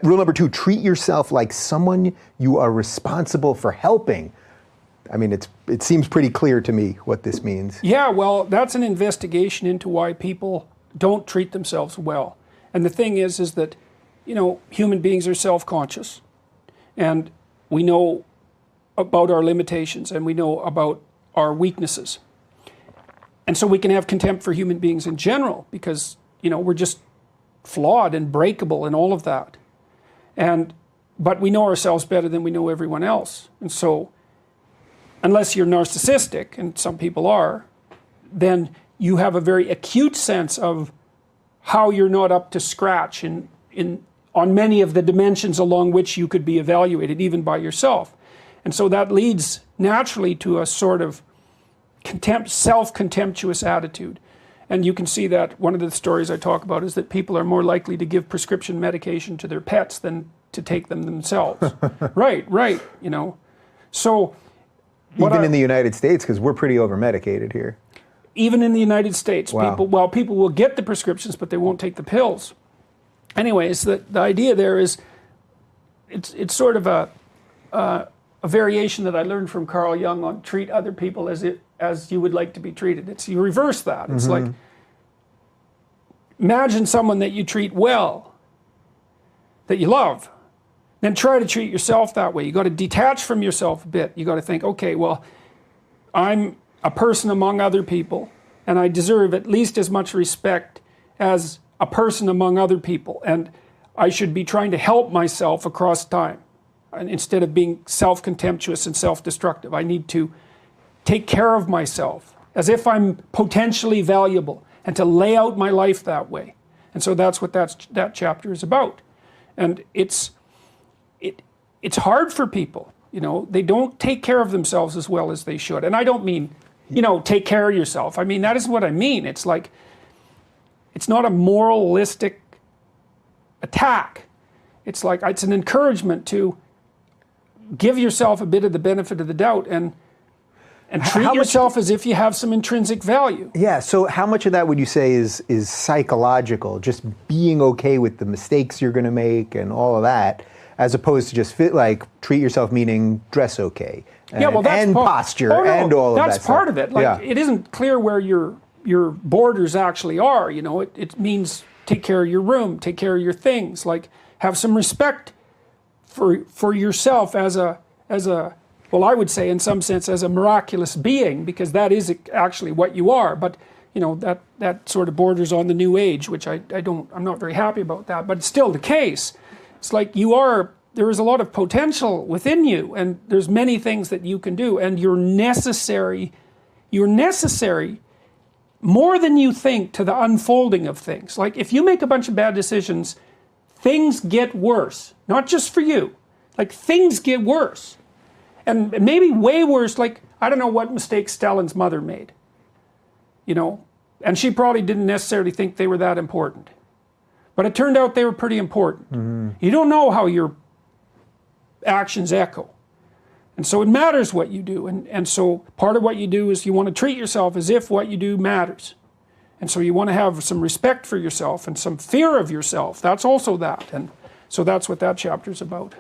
Rule number 2, treat yourself like someone you are responsible for helping. I mean, it seems pretty clear to me what this means. Yeah, well, that's an investigation into why people don't treat themselves well. And the thing is that, you know, human beings are self-conscious. And we know about our limitations and we know about our weaknesses. And so we can have contempt for human beings in general because, you know, we're just flawed and breakable and all of that. But we know ourselves better than we know everyone else. And so unless you're narcissistic, and some people are, then you have a very acute sense of how you're not up to scratch on many of the dimensions along which you could be evaluated, even by yourself. And so that leads naturally to a sort of self-contemptuous attitude. And you can see that one of the stories I talk about is that people are more likely to give prescription medication to their pets than to take them themselves. Right, you know. So even in the United States, because we're pretty over-medicated here. Even in the United States, wow. people will get the prescriptions, but they won't take the pills. Anyways, the idea there is, it's sort of a variation that I learned from Carl Jung on treat other people as you would like to be treated. It's you reverse that. It's like, imagine someone that you treat well, that you love. Then try to treat yourself that way. You got to detach from yourself a bit. You got to think, okay, well, I'm a person among other people, and I deserve at least as much respect as a person among other people, and I should be trying to help myself across time. And instead of being self-contemptuous and self-destructive, I need to take care of myself as if I'm potentially valuable, and to lay out my life that way. And so that's what that chapter is about. And it's hard for people, you know, they don't take care of themselves as well as they should. And I don't mean, you know, take care of yourself. I mean, that isn't what I mean. It's like, it's not a moralistic attack. It's like, it's an encouragement to give yourself a bit of the benefit of the doubt and treat yourself as if you have some intrinsic value. Yeah, so how much of that would you say is psychological, just being okay with the mistakes you're going to make and all of that, as opposed to just treat yourself meaning dress okay, and posture and all of that stuff? That's part of it. Like, it isn't clear where your borders actually are, you know. It means take care of your room, take care of your things, like have some respect for yourself as a well, I would say in some sense as a miraculous being, because that is actually what you are. But you know, that sort of borders on the New Age, which I'm not very happy about that, but it's still the case. It's like there is a lot of potential within you, and there's many things that you can do, and you're necessary more than you think to the unfolding of things. Like, if you make a bunch of bad decisions, things get worse, not just for you, like things get worse. And maybe way worse, like, I don't know what mistakes Stalin's mother made, you know, and she probably didn't necessarily think they were that important. But it turned out they were pretty important. You don't know how your actions echo. And so it matters what you do. And so part of what you do is you want to treat yourself as if what you do matters. And so you want to have some respect for yourself and some fear of yourself. That's also that. And so that's what that chapter's about.